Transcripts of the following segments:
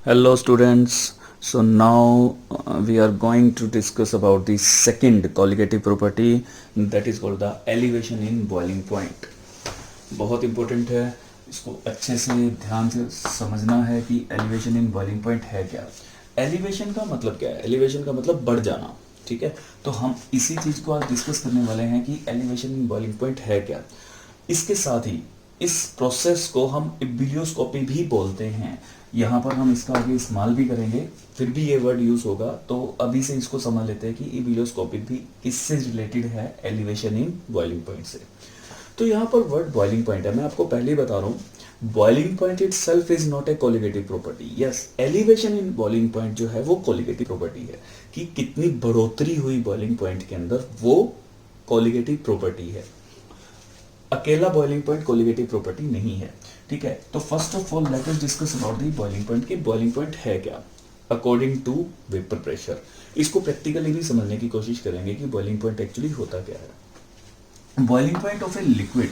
Hello students. So now we are going to discuss about the second colligative property that is called the elevation in boiling point. बहुत important है, इसको अच्छे से ध्यान से समझना है कि elevation in boiling point है क्या. Elevation का मतलब क्या है? Elevation का मतलब बढ़ जाना. ठीक है, तो हम इसी चीज़ को आज डिस्कस करने वाले हैं कि elevation in boiling point है क्या. इसके साथ ही इस प्रोसेस को हम इबिलियोस्कोपी भी बोलते हैं. यहाँ पर हम इसका आगे इस्तेमाल भी करेंगे, फिर भी ये वर्ड यूज होगा, तो अभी से इसको समझ लेते हैं कि इबिलियोस्कोपी भी किससे रिलेटेड है, एलिवेशन इन बॉइलिंग पॉइंट से. तो यहाँ पर वर्ड बॉइलिंग पॉइंट है, मैं आपको पहले ही बता रहा हूँ, boiling point it self is not a colligative property. Yes, elevation in boiling point जो है वो कोलिगेटिव प्रॉपर्टी है, कि कितनी बढ़ोतरी हुई बॉइलिंग पॉइंट के अंदर, वो कोलिगेटिव प्रॉपर्टी है. अकेला बॉइलिंग पॉइंट कोलिगेटिव प्रॉपर्टी नहीं है. ठीक है, तो first of all let us discuss about the boiling point कि बॉइलिंग पॉइंट है क्या अकॉर्डिंग टू वेपर प्रेशर. इसको प्रैक्टिकली भी समझने की कोशिश करेंगे कि बॉइलिंग पॉइंट एक्चुअली होता क्या है. Boiling point of a liquid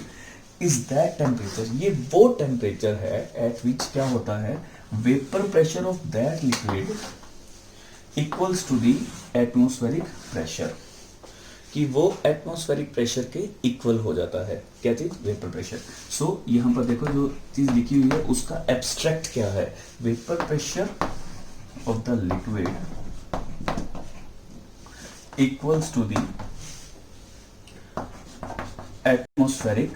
is that temperature, ये वो टेम्परेचर है एट विच क्या होता है, vapour pressure of that liquid equals to the atmospheric pressure, कि वो एटमॉस्फेरिक प्रेशर के इक्वल हो जाता है. क्या चीज? Vapour pressure. सो यहाँ पर देखो जो चीज लिखी हुई है उसका एब्स्ट्रैक्ट क्या है, vapour pressure of the liquid equals to the atmospheric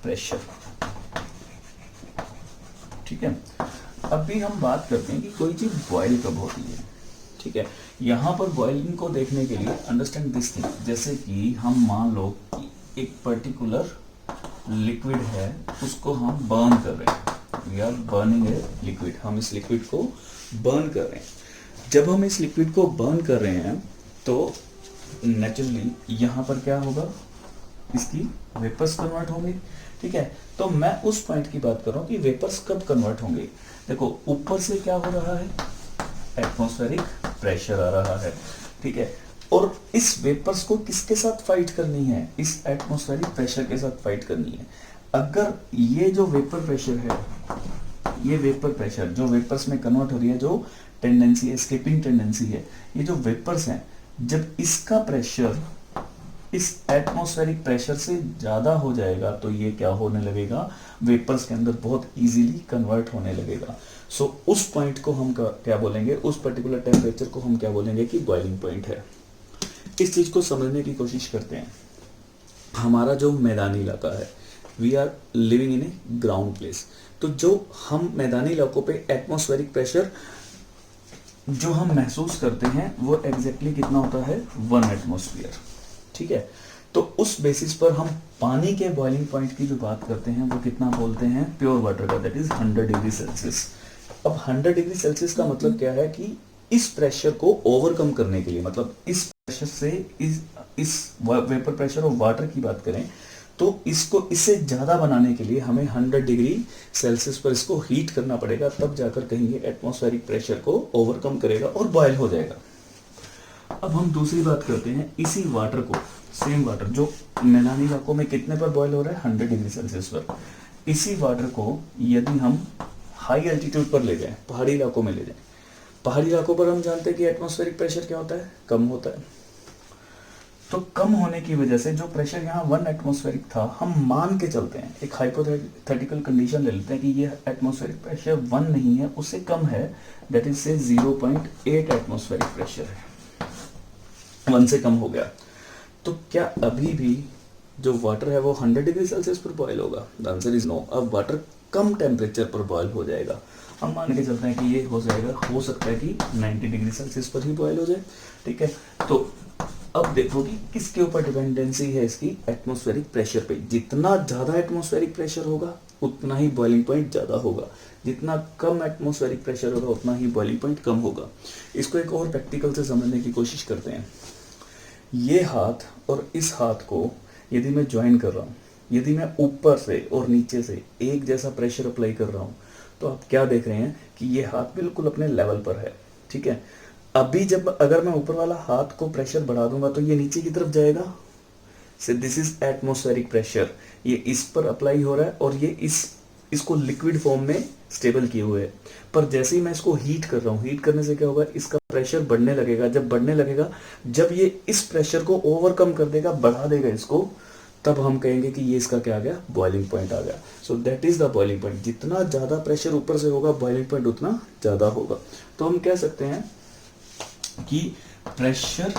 pressure. ठीक है, अभी हम बात करते हैं कि कोई चीज बॉयल कब होती है. ठीक है, यहाँ पर बॉइलिंग को देखने के लिए अंडरस्टैंड दिस थिंग, जैसे कि हम मान लो कि एक पर्टिकुलर लिक्विड है, उसको हम बर्न कर रहे हैं, we are burning a liquid, हम इस लिक्विड को बर्न कर रहे हैं. जब हम इस लिक्विड को बर्न कर रहे हैं तो नेचुरली यहाँ पर क्या होगा, इसकी वेपर्स कन्वर्ट होंगे. ठीक है, तो मैं उस पॉइंट की बात कर रहा हूँ कि वेपर्स कब कन्वर्ट होंगे. देखो ऊपर से क्या हो रहा है, एटमॉस्फेरिक प्रेशर आ रहा है. ठीक है, और इस वेपर्स को किसके साथ फाइट करनी है, इस एटमॉस्फेरिक प्रेशर के साथ फाइट करनी है. अगर ये जो वेपर प्रेशर है, ये वेपर प्रेशर जो वेपर्स में कन्वर्ट हो रही है, जो टेंडेंसी है, एस्केपिंग टेंडेंसी है, ये जो वेपर्स हैं, जब इसका प्रेशर इस एटमॉस्फेरिक प्रेशर से ज्यादा हो जाएगा तो ये क्या होने लगेगा, वेपर्स के अंदर बहुत इजीली कन्वर्ट होने लगेगा. सो उस पॉइंट को हम क्या बोलेंगे, उस पर्टिकुलर टेम्परेचर को हम क्या बोलेंगे कि बॉइलिंग पॉइंट है. इस चीज को समझने की कोशिश करते हैं. हमारा जो मैदानी इलाका है, we are living in a ground place, तो जो हम मैदानी इलाकों पे एटमॉस्फेरिक प्रेशर जो हम महसूस करते हैं वो एग्जैक्टली कितना होता है, 1 एटमॉस्फेयर. ठीक है, तो उस बेसिस पर हम पानी के बॉइलिंग पॉइंट की जो बात करते हैं वो कितना बोलते हैं, प्योर वाटर का, दैट इज 100 डिग्री सेल्सियस. अब 100 डिग्री सेल्सियस का मतलब क्या है कि इस प्रेशर को ओवरकम करने के लिए, मतलब इस प्रेशर से इस वेपर प्रेशर ऑफ वाटर की बात करें तो इसको इससे ज्यादा बनाने के लिए हमें 100 डिग्री सेल्सियस पर इसको हीट करना पड़ेगा, तब जाकर कहीं ये एटमॉस्फेरिक प्रेशर को ओवरकम करेगा और बॉयल हो जाएगा. अब हम दूसरी बात करते हैं, इसी वाटर को, सेम वाटर जो मैदानी इलाकों में कितने पर बॉयल हो रहा है, 100 डिग्री सेल्सियस पर, इसी वाटर को यदि हम हाई एल्टीट्यूड पर ले जाएं, पहाड़ी इलाकों में ले जाएं, पहाड़ी इलाकों पर हम जानते हैं कि एटमॉस्फेरिक प्रेशर क्या होता है, कम होता है. तो कम होने की वजह से जो प्रेशर यहाँ 1 एटमॉस्फेरिक था, हम मान के चलते हैं, एक हाइपोथेटिकल कंडीशन ले लेते हैं कि ये एटमॉस्फेरिक प्रेशर 1 नहीं है, उससे कम है, दैट इज से 0.8 एटमॉस्फेरिक प्रेशर है, 1 से कम हो गया. तो क्या अभी भी जो वाटर है वो 100 डिग्री सेल्सियस पर बॉयल होगा? The answer is no. अब वाटर कम टेम्परेचर पर बॉयल हो जाएगा, हम मान के चलते हैं कि ये हो जाएगा, हो सकता है कि 90 डिग्री सेल्सियस पर ही बॉयल हो जाए. ठीक है, तो अब देखो कि किसके ऊपर डिपेंडेंसी है इसकी, एटमॉस्फेरिक प्रेशर पे. जितना ज्यादा एटमॉस्फेरिक प्रेशर होगा उतना ही बॉइलिंग पॉइंट ज्यादा होगा, जितना कम एटमॉस्फेरिक प्रेशर होगा उतना ही बॉइलिंग पॉइंट कम होगा. इसको एक और प्रैक्टिकल से समझने की कोशिश करते हैं. ये हाथ और इस हाथ को यदि मैं ज्वाइन कर रहा हूँ, यदि मैं ऊपर से और नीचे से एक जैसा प्रेशर अप्लाई कर रहा हूँ, तो आप क्या देख रहे हैं कि ये हाथ बिल्कुल अपने लेवल पर है. ठीक है, अभी जब अगर मैं ऊपर वाला हाथ को प्रेशर बढ़ा दूंगा तो ये नीचे की तरफ जाएगा. से दिस इज एटमॉस्फेरिक प्रेशर, ये इस पर अप्लाई हो रहा है और ये इसको लिक्विड फॉर्म में स्टेबल किए हुए हैं। पर जैसे ही मैं इसको हीट कर रहा हूँ, हीट करने से क्या होगा, इसका प्रेशर बढ़ने लगेगा। जब बढ़ने लगेगा, जब ये इस प्रेशर को ओवरकम कर देगा, बढ़ा देगा इसको, तब हम कहेंगे कि ये इसका क्या आ गया, बॉइलिंग पॉइंट आ गया। सो that is the boiling point. जितना ज़्यादा प्रेशर ऊपर से होगा, बॉइलिंग पॉइंट उतना ज़्यादा होगा। तो हम कह सकते हैं कि प्रेशर,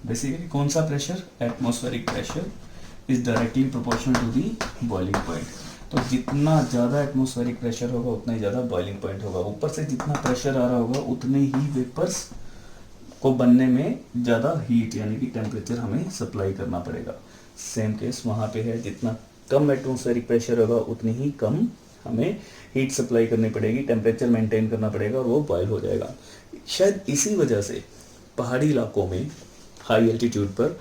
बेसिकली कौन सा pressure, atmospheric pressure is directly proportional to the boiling point. तो जितना ज़्यादा एटमॉस्फेरिक प्रेशर होगा, उतना ही ज़्यादा बॉइलिंग पॉइंट होगा। ऊपर से जितना प्रेशर आ रहा होगा, उतने ही वेपर्स को बनने में ज़्यादा हीट यानी कि टेम्परेचर हमें सप्लाई करना पड़ेगा। सेम केस वहाँ पे है, जितना कम एटमॉस्फेरिक प्रेशर होगा, उतनी ही कम हमें हीट सप्लाई करनी पड़ेगी, टेम्परेचर मेंटेन करना पड़ेगा और वो बॉयल हो जाएगा। शायद इसी वजह से पहाड़ी इलाकों में हाई एल्टीट्यूड पर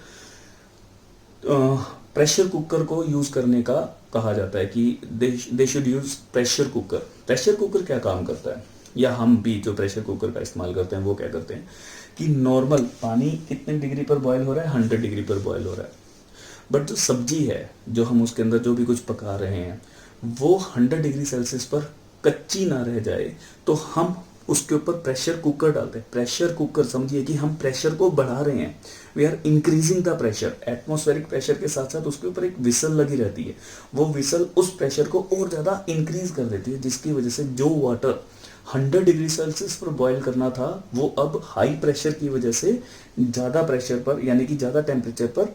प्रेशर कुकर को यूज़ करने का कहा जाता है कि they should use pressure cooker. Pressure cooker क्या काम करता है, या हम भी जो प्रेशर कुकर का इस्तेमाल करते हैं वो क्या करते हैं कि नॉर्मल पानी कितने डिग्री पर बॉयल हो रहा है, 100 डिग्री पर बॉयल हो रहा है। बट जो सब्जी है, जो हम उसके अंदर जो भी कुछ पका रहे हैं, वो 100 डिग्री सेल्सियस पर कच्ची ना रह जाए, तो हम उसके ऊपर प्रेशर कुकर डालते हैं। प्रेशर कुकर समझिए कि हम प्रेशर को बढ़ा रहे हैं, we are increasing the pressure. Atmospheric pressure के साथ साथ उसके ऊपर एक विसल लगी रहती है, वो विसल उस प्रेशर को और ज़्यादा इंक्रीज कर देती है, जिसकी वजह से जो वाटर 100 डिग्री सेल्सियस पर बॉयल करना था, वो अब हाई प्रेशर की वजह से ज़्यादा प्रेशर पर यानी कि ज़्यादा टेम्परेचर पर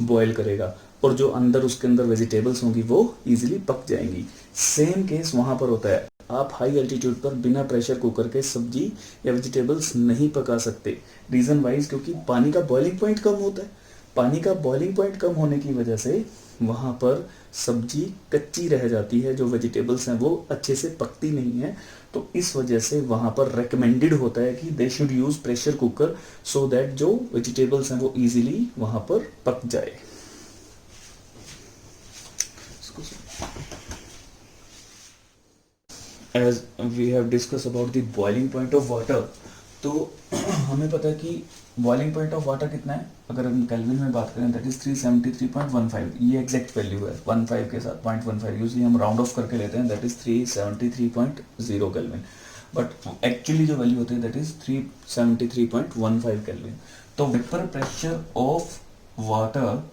बॉयल करेगा, और जो अंदर उसके अंदर वेजिटेबल्स होंगी वो इजीली पक जाएंगी। सेम केस वहाँ पर होता है। आप हाई एल्टीट्यूड पर बिना प्रेशर कुकर के सब्जी या वेजिटेबल्स नहीं पका सकते। रीज़न वाइज क्योंकि पानी का बॉइलिंग पॉइंट कम होता है। पानी का बॉइलिंग पॉइंट कम होने की वजह से वहाँ पर सब्जी कच्ची रह जाती है, जो वेजिटेबल्स हैं वो अच्छे से पकती नहीं है। तो इस वजह से वहाँ पर रेकमेंडेड होता है कि they should use pressure cooker, so that जो वेजिटेबल्स हैं वो इजीली वहाँ पर पक जाए। As we have discuss about the boiling point of water, तो हमें पता है कि बॉइलिंग पॉइंट ऑफ वाटर कितना है, अगर हम केल्विन में बात करें दैट इज 373.15। ये एग्जैक्ट वैल्यू है, 15 के साथ 0.15 यूजली हम राउंड ऑफ करके लेते हैं, that is 373.0 kelvin, but actually जो वैल्यू होती है दैट इज 373.15 केल्विन। तो vapour pressure of water,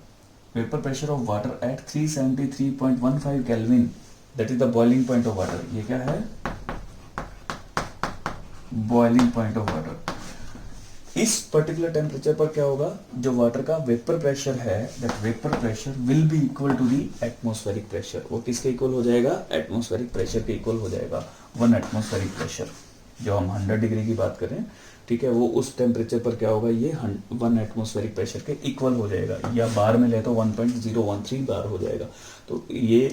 vapour pressure of water at 373.15 kelvin, that is the boiling point of water. ये क्या है, बॉइलिंग पॉइंट ऑफ वाटर। इस पर्टिकुलर टेम्परेचर पर क्या होगा, जो वाटर का वेपर प्रेशर है, that vapour pressure will be equal to the atmospheric pressure. वो किसके इक्वल हो जाएगा, एटमॉस्फेरिक प्रेशर के इक्वल हो जाएगा। 1 एटमॉस्फेरिक प्रेशर, जो हम 100 डिग्री की बात करें, ठीक है, वो उस टेम्परेचर पर क्या होगा, ये 1 एटमॉस्फेरिक प्रेशर के इक्वल हो जाएगा, या बार में ले तो 1.013 बार हो जाएगा। तो ये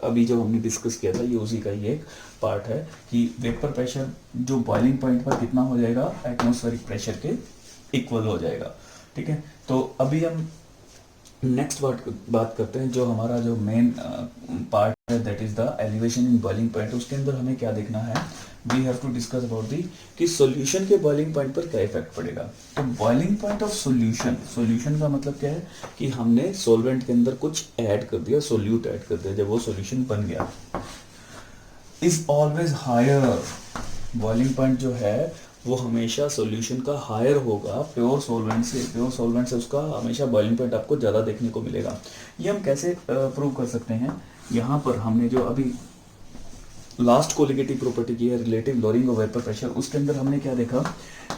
अभी जो हमने डिस्कस किया था, ये उसी का ही एक पार्ट है कि वेपर प्रेशर जो बॉइलिंग पॉइंट पर कितना हो जाएगा, एटमॉस्फेरिक प्रेशर के इक्वल हो जाएगा। ठीक है, तो अभी हम नेक्स्ट बात करते हैं, जो हमारा जो मेन पार्ट है that is the elevation in boiling point. उसके अंदर हमें क्या देखना है, we have to discuss about the कि सॉल्यूशन के बॉइलिंग पॉइंट पर क्या इफेक्ट पड़ेगा। तो boiling point of solution, solution का मतलब क्या है कि हमने सॉल्वेंट के अंदर कुछ ऐड कर दिया, सोल्यूट ऐड कर दिया, जब वो सॉल्यूशन बन गया, is always higher. Boiling point जो है वो हमेशा सॉल्यूशन का हायर होगा प्योर सॉल्वेंट से। प्योर सॉल्वेंट से उसका हमेशा बॉइलिंग पॉइंट आपको ज़्यादा देखने को मिलेगा। ये हम कैसे प्रूव कर सकते हैं, यहाँ पर हमने जो अभी लास्ट कोलिगेटिव प्रॉपर्टी की है, relative lowering of vapour pressure, उसके अंदर हमने क्या देखा,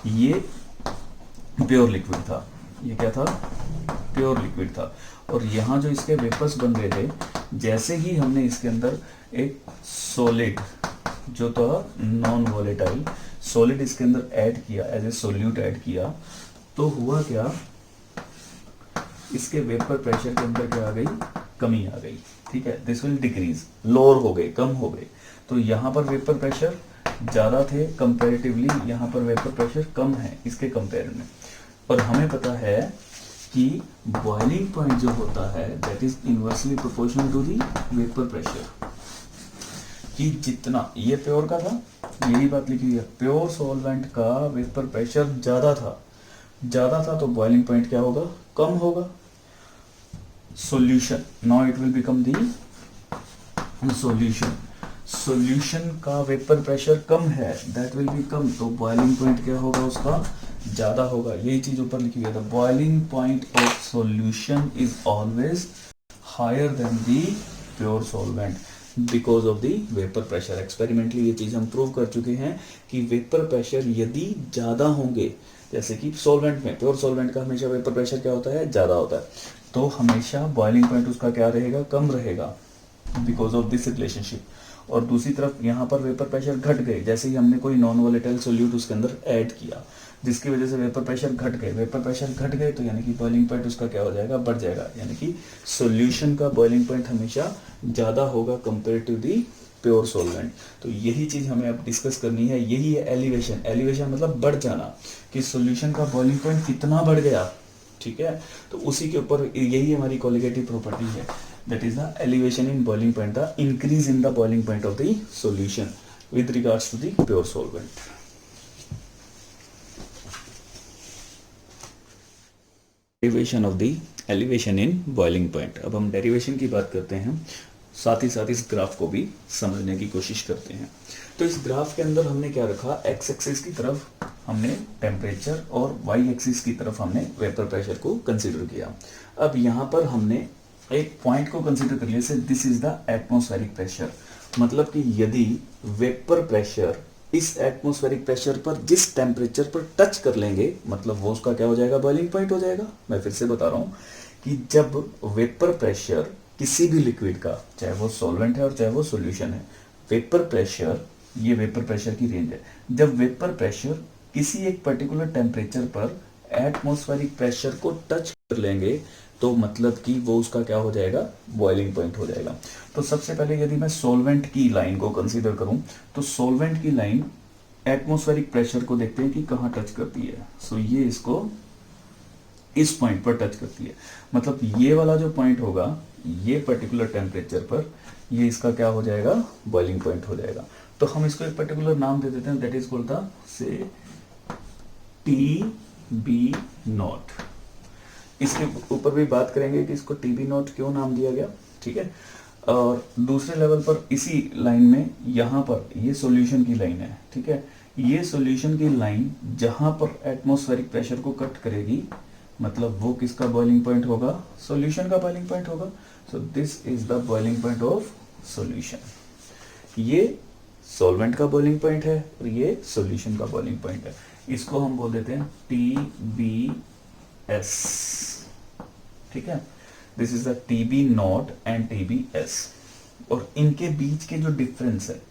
ये प्योर लिक्विड था, ये क्या था, प्योर लिक्विड था, और यहाँ जो इसके वेपर्स बन रहे थे, जैसे ही हमने इसके अंदर एक सॉलिड जो था नॉन वॉलेटाइल सॉलिड इसके अंदर ऐड किया, एज ए सोल्यूट ऐड किया, तो हुआ क्या, इसके वेपर प्रेशर के अंदर क्या आ गई, कमी आ गई। ठीक है, दिस विल डिक्रीज, लोअर हो गए, कम हो गए। तो यहाँ पर वेपर प्रेशर ज़्यादा थे कंपैरेटिवली, यहाँ पर वेपर प्रेशर कम है इसके कंपेयर में। और हमें पता है कि बॉइलिंग पॉइंट जो होता है that is inversely proportional to the vapour pressure, कि जितना ये प्योर का था, यही बात लिखी हुई है, प्योर सॉल्वेंट का वेपर प्रेशर ज़्यादा था, तो बॉइलिंग पॉइंट क्या होगा, कम होगा। Solution, now it will become the solution, solution का वेपर प्रेशर कम है, दैट विल बी कम, तो बॉइलिंग पॉइंट क्या होगा उसका, ज्यादा होगा। यही चीज ऊपर लिखी हुई है, the boiling point of solution is always higher than the pure solvent because of the vapour pressure. Experimentally ये चीज हम प्रूव कर चुके हैं कि वेपर प्रेशर यदि ज्यादा होंगे, जैसे कि सॉल्वेंट में, प्योर सॉल्वेंट का हमेशा वेपर प्रेशर क्या होता है, ज्यादा होता है, तो हमेशा बॉइलिंग पॉइंट उसका क्या रहेगा, कम रहेगा बिकॉज ऑफ दिस रिलेशनशिप। और दूसरी तरफ यहाँ पर वेपर प्रेशर घट गए, जैसे ही हमने कोई नॉन वोलेटाइल सोल्यूट उसके अंदर ऐड किया, जिसकी वजह से वेपर प्रेशर घट गए, वेपर प्रेशर घट गए तो यानी कि बॉइलिंग पॉइंट उसका क्या हो जाएगा, बढ़ जाएगा, यानी कि सॉल्यूशन का बॉइलिंग पॉइंट हमेशा ज़्यादा होगा compare to the pure solvent. तो यही चीज़ हमें अब डिस्कस करनी है, यही है एलिवेशन। एलिवेशन मतलब बढ़ जाना, कि सॉल्यूशन का बॉइलिंग पॉइंट कितना बढ़ गया, ठीक है, तो उसी के ऊपर यही हमारी कोलिगेटिव प्रॉपर्टी है, that is the elevation in boiling point, the increase in the boiling point of the solution with regards to the pure solvent. Derivation of the elevation in boiling point. अब हम derivation की बात करते हैं, साथ ही साथ इस ग्राफ को भी समझने की कोशिश करते हैं। तो इस ग्राफ के अंदर हमने क्या रखा, एक्स एक्सिस की तरफ हमने टेम्परेचर और वाई एक्सिस की तरफ हमने वेपर प्रेशर को कंसीडर किया। अब यहाँ पर हमने एक पॉइंट को कंसीडर कर लिया, से this is the atmospheric pressure, मतलब कि यदि वेपर प्रेशर इस एटमॉस्फेरिक प्रेशर पर जिस टेम्परेचर पर टच कर लेंगे, मतलब वो उसका क्या हो जाएगा, बॉइलिंग पॉइंट हो जाएगा। मैं फिर से बता रहा हूँ कि जब वेपर प्रेशर किसी भी लिक्विड का, चाहे वो सॉल्वेंट है और चाहे वो सॉल्यूशन है, वेपर प्रेशर, ये वेपर प्रेशर की रेंज है, जब वेपर प्रेशर किसी एक पर्टिकुलर टेम्परेचर पर एटमॉस्फेरिक प्रेशर को टच कर लेंगे, तो मतलब कि वो उसका क्या हो जाएगा, बॉइलिंग पॉइंट हो जाएगा। तो सबसे पहले यदि मैं सॉल्वेंट की लाइन को कंसीडर करूं, तो सॉल्वेंट की लाइन एटमॉस्फेरिक प्रेशर को देखते हैं कि कहाँ टच करती है। सो ये इसको इस पॉइंट पर टच करती है, मतलब ये वाला जो पॉइंट होगा, ये पर्टिकुलर टेम्परेचर पर ये इसका क्या हो जाएगा, बॉइलिंग पॉइंट हो जाएगा। तो हम इसको एक पर्टिकुलर नाम दे देते हैं, दैट इज कॉल्ड द से TB0। इसके ऊपर भी बात करेंगे कि इसको TB0 क्यों नाम दिया गया, ठीक है। और दूसरे लेवल पर इसी लाइन में, यहाँ पर ये सॉल्यूशन की लाइन है, ठीक है, ये सॉल्यूशन की लाइन जहां पर एटमॉस्फेरिक प्रेशर को कट करेगी, मतलब वो किसका बॉइलिंग पॉइंट होगा, सॉल्यूशन का बॉइलिंग पॉइंट होगा। सो this is the boiling point of solution. ये सॉल्वेंट का बॉइलिंग पॉइंट है और ये सॉल्यूशन का बॉइलिंग पॉइंट है। इसको हम बोल देते हैं TBS, ठीक है। This is the TB0 and TBS। और इनके बीच के जो डिफरेंस है,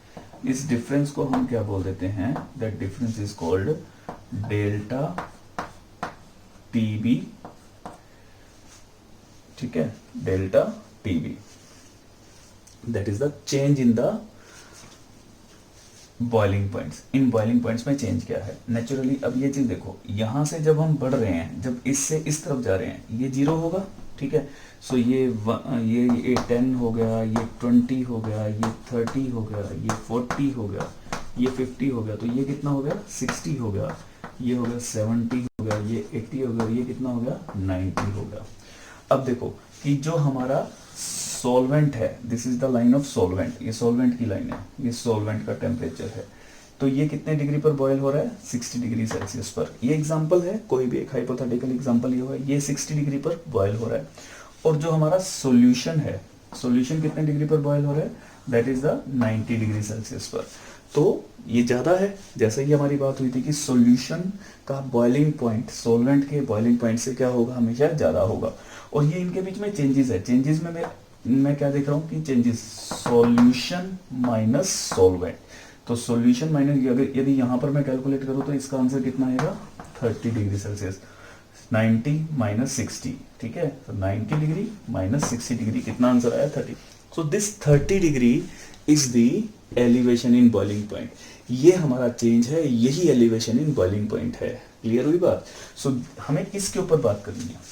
इस डिफरेंस को हम क्या बोल देते हैं, that difference is called delta TB, ठीक है, delta TB, that is the change in the boiling points. In boiling points में चेंज क्या है नेचुरली। अब ये चीज देखो, यहां से जब हम बढ़ रहे हैं, जब इससे इस तरफ जा रहे हैं, ये 0 होगा, ठीक है। सो ये 10 हो गया, ये 20 हो गया, ये 30 हो गया, ये 40 हो गया, ये 50 हो गया, तो ये कितना हो गया, 60 हो गया, ये हो गया 70 हो गया, ये 80 हो गया, ये कितना हो गया, 90 हो गया। अब देखो कि जो हमारा सॉल्वेंट है, this is the line of solvent, ये सॉल्वेंट की लाइन है, ये सॉल्वेंट का टेम्परेचर है, तो ये कितने डिग्री पर बॉयल हो रहा है, 60 डिग्री सेल्सियस पर। ये एग्जांपल है, कोई भी एक हाइपोथेटिकल एग्जांपल ये हुआ, ये 60 डिग्री पर बॉयल हो रहा है। और जो हमारा सॉल्यूशन है, सॉल्यूशन कितने डिग्री पर बॉयल हो रहा है, that is the 90 degree Celsius पर। तो ये ज्यादा है, जैसे कि हमारी बात हुई थी कि सॉल्यूशन का बॉइलिंग पॉइंट सॉल्वेंट के बॉइलिंग पॉइंट से क्या होगा, हमेशा ज्यादा होगा। और ये इनके बीच में चेंजेस है, चेंजेस में मैं क्या देख रहा हूँ कि चेंजेस सॉल्यूशन माइनस सॉल्वेंट। तो सॉल्यूशन माइनस, यदि यहाँ पर मैं कैलकुलेट करूँ तो इसका आंसर कितना आएगा, 30 डिग्री सेल्सियस, 90 माइनस 60, ठीक है। तो 90 डिग्री माइनस 60 डिग्री, कितना आंसर आया, 30। So this 30 degree is the elevation in boiling point. ये हमारा चेंज है, यही एलिवेशन इन बॉइलिंग पॉइंट है। क्लियर हुई बात। सो हमें इसके ऊपर बात करनी है।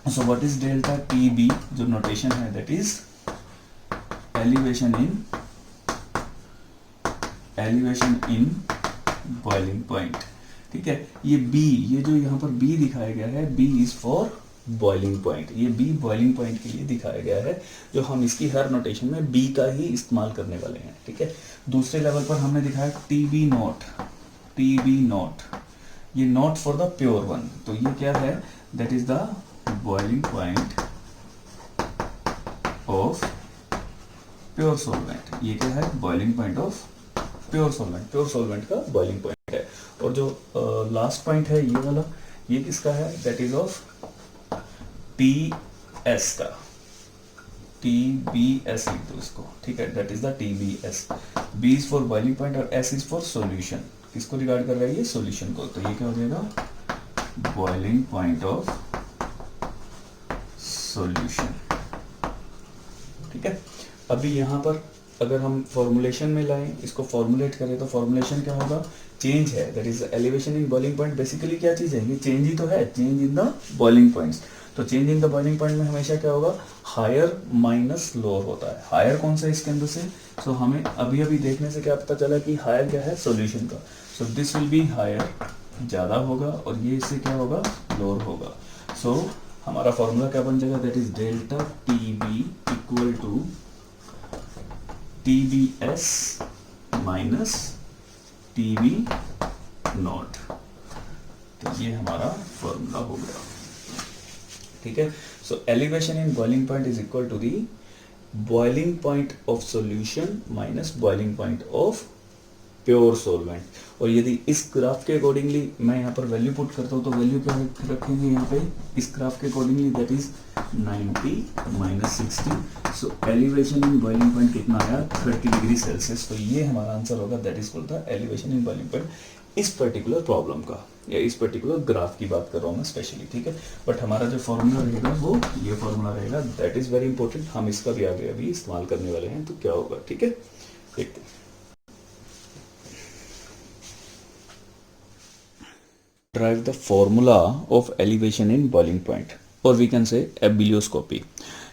So what is delta TB, जो नोटेशन है, that is elevation in boiling point, ठीक है। ये B, ये जो यहाँ पर B दिखाया गया है, B is for boiling point, ये बी बॉइलिंग पॉइंट के लिए दिखाया गया है, जो हम इसकी हर नोटेशन में बी का ही इस्तेमाल करने वाले हैं, ठीक है। दूसरे लेवल पर हमने दिखाया T B naught, T B naught, ये naught for the pure one, तो ये क्या है, that is the boiling point of pure solvent, ये क्या है, boiling point of pure solvent, pure solvent का बॉइलिंग पॉइंट है। और जो लास्ट पॉइंट है ये वाला, ये किसका है, that is of T S का, टी बी एस लिख दो इसको, ठीक है, that is the T B S, B is for boiling point और एस इज फॉर सॉल्यूशन, किसको रिगार्ड कर रहा है, ये सॉल्यूशन को, तो ये क्या हो जाएगा, बॉइलिंग पॉइंट ऑफ सॉल्यूशन, ठीक है। अभी यहाँ पर अगर हम फॉर्मुलेशन में लाएं, इसको फॉर्मुलेट करें, तो फॉर्मुलेशन क्या होगा, चेंज है, that is elevation in boiling point, basically क्या चीज है, ये चेंज ही तो है, change in the boiling points, तो change in the boiling point में हमेशा क्या होगा, हायर माइनस लोअर होता है, हायर कौन सा है इसके अंदर से, सो हमें अभी अभी देखने से क्या पता चला कि हायर क्या है, सॉल्यूशन का, so this will be higher, ज्यादा होगा, और ये इससे क्या होगा, लोअर होगा, सो हमारा फॉर्मूला क्या बन जाएगा, that is delta T B equal to T B S minus T B naught, तो ये हमारा फॉर्मूला हो गया, ठीक है। So elevation in boiling point is equal to the boiling point of solution minus boiling point of pure solvent, और यदि इस ग्राफ के अकॉर्डिंगली मैं यहाँ पर वैल्यू पुट करता हूँ, तो वैल्यू क्या रखेंगे यहाँ पे, इस ग्राफ के accordingly, that is 90 minus 60, so elevation in boiling point कितना आया, 30 डिग्री सेल्सियस, तो ये हमारा आंसर होगा, that is called the elevation in boiling point, इस पर्टिकुलर प्रॉब्लम का, या इस पर्टिकुलर ग्राफ की बात कर रहा हूँ मैं स्पेशली, ठीक है। बट हमारा जो फॉर्मूला रहेगा वो ये फॉर्मूला रहेगा, दैट इज वेरी इंपॉर्टेंट, हम इसका भी आगे अभी इस्तेमाल करने वाले हैं, तो क्या होगा, ठीक है, देखते हैं। Derive the formula of elevation in boiling point, or we can say ebullioscopy.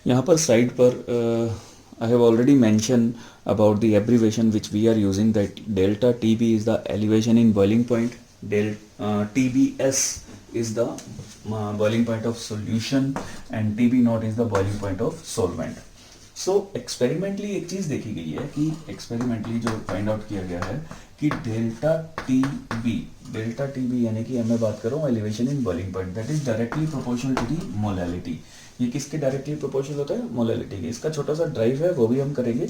यहाँ पर साइड पर I have already mentioned about the abbreviation which we are using, that delta TB is the elevation in boiling point, TBS is the boiling point of solution, and TB naught is the boiling point of solvent. So experimentally एक चीज देखी गई है कि experimentally जो find out किया गया है कि डेल्टा टी बी यानी कि मैं बात कर रहा हूँ elevation in boiling point, that is directly proportional to the molality, ये किसके डायरेक्टली प्रोपोर्शनल होता है, मोलैलिटी के, इसका छोटा सा ड्राइव है वो भी हम करेंगे,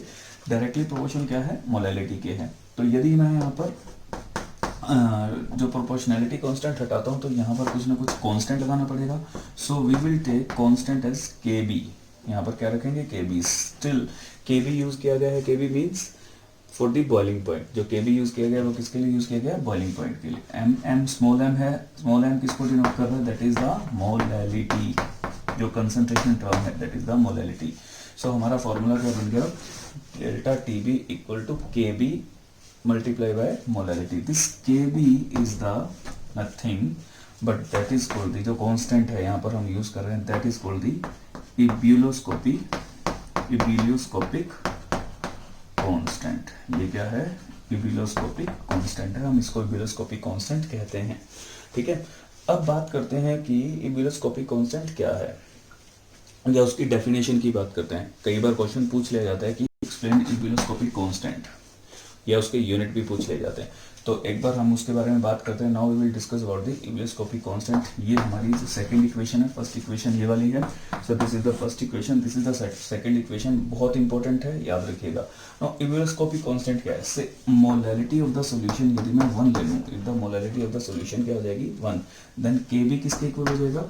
डायरेक्टली प्रोपोर्शनल क्या है, मोलैलिटी के हैं। तो यदि मैं यहाँ पर जो प्रोपोर्शनैलिटी कांस्टेंट हटाता हूँ, तो यहाँ पर कुछ ना कुछ कांस्टेंट लगाना पड़ेगा, so we will take constant as K B, यहाँ पर क्या रखेंगे, K B, still K B use किया गया है, K B means for the boiling point, जो के बी यूज किया गया है वो किसके लिए यूज किया गया है, बॉइलिंग पॉइंट के लिए, एम स्मॉल एम है, स्मॉल एम किसको डिनोट कर रहा है, दैट इज द मोलैलिटी, जो कंसंट्रेशन टर्म है, that is the molality. So हमारा फॉर्मूला क्या बन गया, delta T B equal to K B multiply by molality, this K B is the nothing but that is called the, जो constant है यहाँ पर हम यूज कर रहे हैं, that is called the ebullioscopic constant, ये क्या है, इब्यूलोस्कोपिक कांस्टेंट है, हम इसको इब्यूलोस्कोपिक कांस्टेंट कहते हैं, ठीक है। अब बात करते हैं कि इब्यूलोस्कोपिक कांस्टेंट क्या है, या उसकी डेफिनेशन की बात करते हैं। कई बार क्वेश्चन पूछ लिया जाता है कि एक्सप्लेन इब्यूलोस्कोपिक कांस्टेंट, या उसके यूनिट भी पूछ ले जाते हैं, तो एक बार हम उसके बारे में बात करते हैं। Now we will discuss about the ebullioscopic constant. ये हमारी जो सेकंड इक्वेशन है, फर्स्ट इक्वेशन ये वाली है, so this is the first equation, this is the second equation, बहुत इंपॉर्टेंट है, याद रखिएगा। नाउ इब्यूलोस्कोपिक कांस्टेंट क्या है, से मोलैलिटी ऑफ द सॉल्यूशन यदि मैं 1 ले लूं, if the molality of the solution क्या हो जाएगी 1, देन Kb किसके इक्वल हो जाएगा,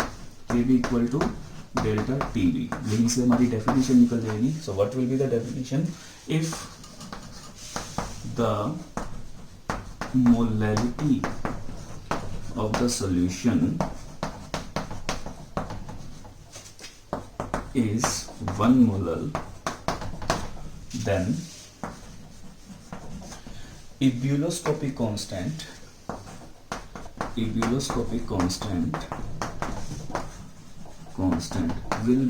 Kb equal to delta Tb, यहीं से हमारी डेफिनेशन निकल जाएगी। So what will be the definition, if the molality of the solution is 1 mol, then Ebullioscopic constant will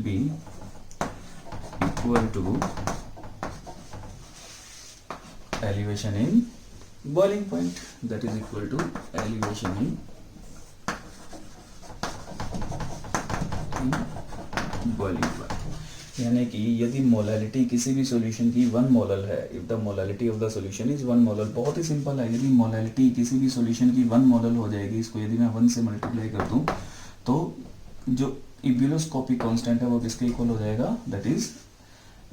be equal to elevation in boiling point, that is equal to elevation in की boiling point, यानी कि यदि molality किसी भी solution की 1 molar है, if the molality of the solution is 1 molar, बहुत ही simple है, यदि मोलैलिटी किसी भी सॉल्यूशन की 1 मोलर हो जाएगी, इसको यदि मैं 1 से मल्टीप्लाई कर दूं तो जो इब्यूलोस्कोपिक कांस्टेंट है वो किसके इक्वल हो जाएगा, that is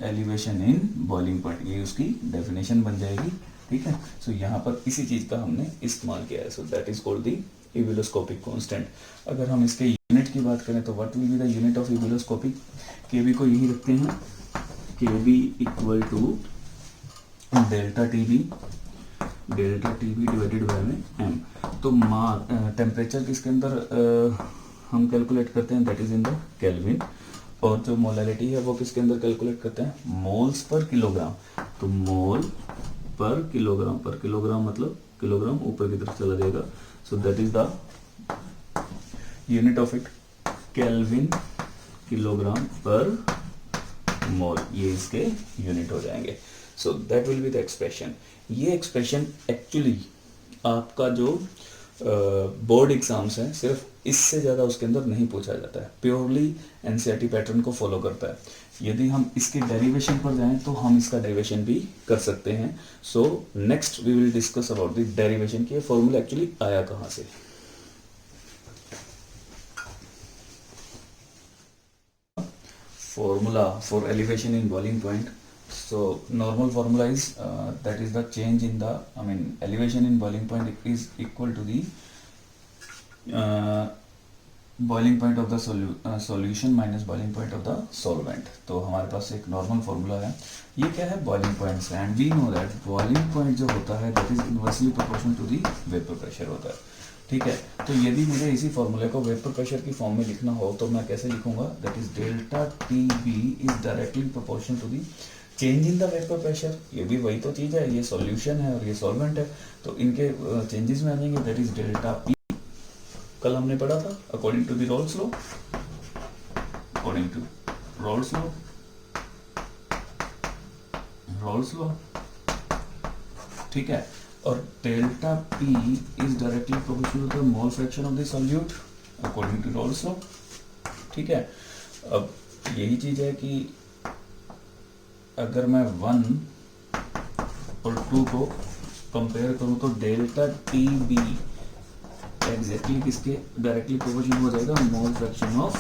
elevation in boiling point, ये उसकी डेफिनेशन बन जाएगी। ठीक है, सो यहाँ पर इसी चीज का हमने इस्तेमाल किया है, so that is called the ebullioscopic constant. अगर हम इसके यूनिट की बात करें तो what will be the unit of ebullioscopic, K B को यही रखते हैं, K B equal to delta T B divided by में एम। तो टेम्परेचर किसके अंदर हम कैलकुलेट करते हैं, that is in the kelvin, और जो मोलैलिटी है वो किसके अंदर कैलकुलेट करते हैं, मोल्स पर किलोग्राम। तो मोल पर किलोग्राम मतलब किलोग्राम ऊपर की तरफ चला जाएगा, सो that is the unit of it, kelvin kilogram पर मोल, ये इसके यूनिट हो जाएंगे। So that will be the expression. ये एक्सप्रेशन एक्चुअली आपका जो बोर्ड एग्जाम्स हैं सिर्फ इससे ज़्यादा उसके अंदर नहीं पूछा जाता है, प्योरली एनसीईआरटी पैटर्न को फॉलो करता है। यदि हम इसके डेरिवेशन पर जाएं तो हम इसका डेरिवेशन भी कर सकते हैं। So next we will discuss about the derivation की फॉर्मूला एक्चुअली आया कहाँ से। Formula for elevation in boiling point. So normal formula is that is the change in the elevation in boiling point is equal to the boiling point of the solution minus boiling point of the solvent. तो हमारे पास एक normal formula है, ये क्या है, boiling point है, and we know that boiling point जो होता है that is inversely proportional to the vapor pressure होता है। ठीक है, तो यदि मुझे इसी फॉर्मूले को वेपर प्रेशर की फॉर्म में लिखना हो तो मैं कैसे लिखूंगा, that is delta T B is directly proportional to the change in the vapour pressure. ये भी वही तो चीज़ है, ये सॉल्यूशन है और ये सॉल्वेंट है, तो इनके चेंजेस में आ जाएंगे, दैट इज डेल्टा पी। कल हमने पढ़ा था according to the Raoult's law, Raoult's law, ठीक है, और delta P is directly proportional to the mole fraction of the solute according to Raoult's law. ठीक है, अब यही चीज है कि अगर मैं 1 और 2 को कंपेयर करूं तो डेल्टा टी बी एग्जैक्टली किसके डायरेक्टली प्रोपोर्शनल हो जाएगा, मोल फ्रैक्शन ऑफ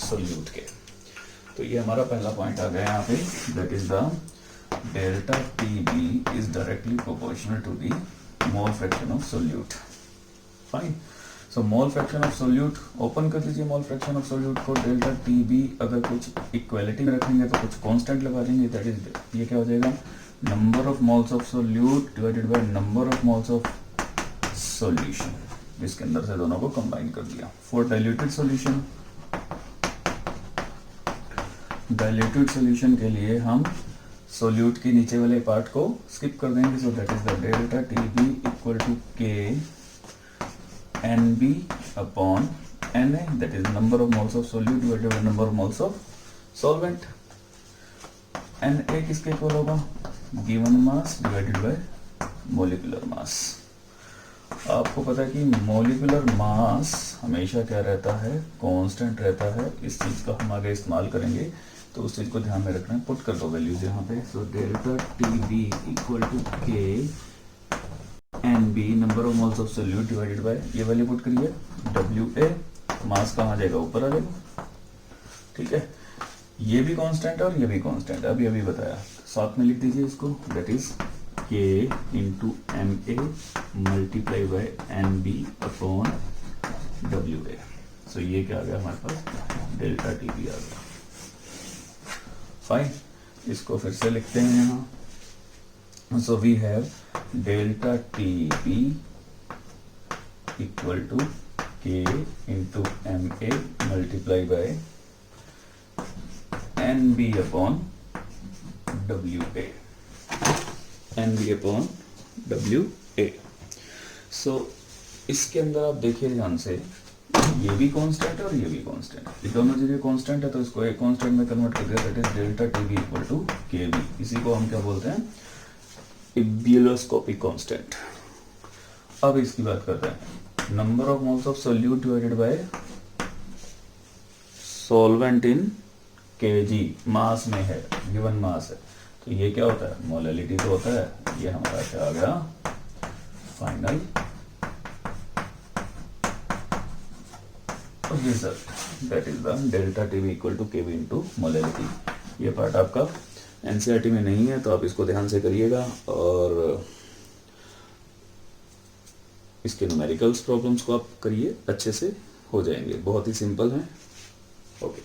सॉल्यूट के। तो ये हमारा पहला पॉइंट आ गया यहाँ पे, that is the delta TB is directly proportional to the mole fraction of solute. Fine. So mole fraction of solute, open कर दीजिए mole fraction of solute को, delta TB अगर कुछ इक्वलिटी में रखेंगे तो कुछ कांस्टेंट लगा देंगे, दैट इज ये क्या हो जाएगा, number of moles of solute divided by number of moles of solution, जिसके अंदर से दोनों को कंबाइन कर दिया। For diluted solution, diluted solution के लिए हम सोल्यूट के नीचे वाले पार्ट को स्किप कर देंगे, so that is the delta T B equal to K N B upon N A, that is number of moles of solute divided by number of moles of solvent. N A किसके इक्वल होगा, given mass divided by molecular mass. आपको पता है कि molecular mass हमेशा क्या रहता है, कांस्टेंट रहता है, इस चीज का हम आगे इस्तेमाल करेंगे, तो उस चीज को ध्यान में रखना है। पुट कर दो वैल्यूज यहाँ पे, so delta T B equal to K N B number of moles of solute divided by, ये वैल्यू पुट करिए, डब्ल्यू ए, मास कहाँ जाएगा, ऊपर आ जाएगा। ठीक है, ये भी कांस्टेंट है और ये भी कांस्टेंट है, अभी अभी बताया, साथ में लिख दीजिए इसको, that is K into M A multiply by N B upon W A. So ये क्या आ गया हमारे पास, डेल्टा टी बी आ गया। फाइन, इसको फिर से लिखते हैं यहाँ, so we have delta T B equal to K into M A multiply by N B upon W A, N B upon W A. So इसके अंदर आप देखिए ध्यान से, ये भी कांस्टेंट है और ये भी कांस्टेंट है, ये दोनों जगह कांस्टेंट है, तो इसको एक कांस्टेंट में कन्वर्ट कर दिया, that is delta T B equal to K B. इसी को हम क्या बोलते हैं, इब्यूलोस्कोपिक कांस्टेंट। अब इसकी बात करते हैं, number of moles of solute divided by solvent in K G, mass में है, गिवन मास है, तो ये क्या होता है, मोलैलिटी तो होता है, ये हमारा क्या आ गया, final result, that is the delta T V equal to K V into molality. ये पार्ट आपका एनसीईआरटी में नहीं है, तो आप इसको ध्यान से करिएगा, और इसके न्यूमेरिकल्स प्रॉब्लम्स को आप करिए, अच्छे से हो जाएंगे, बहुत ही सिंपल है। ओके।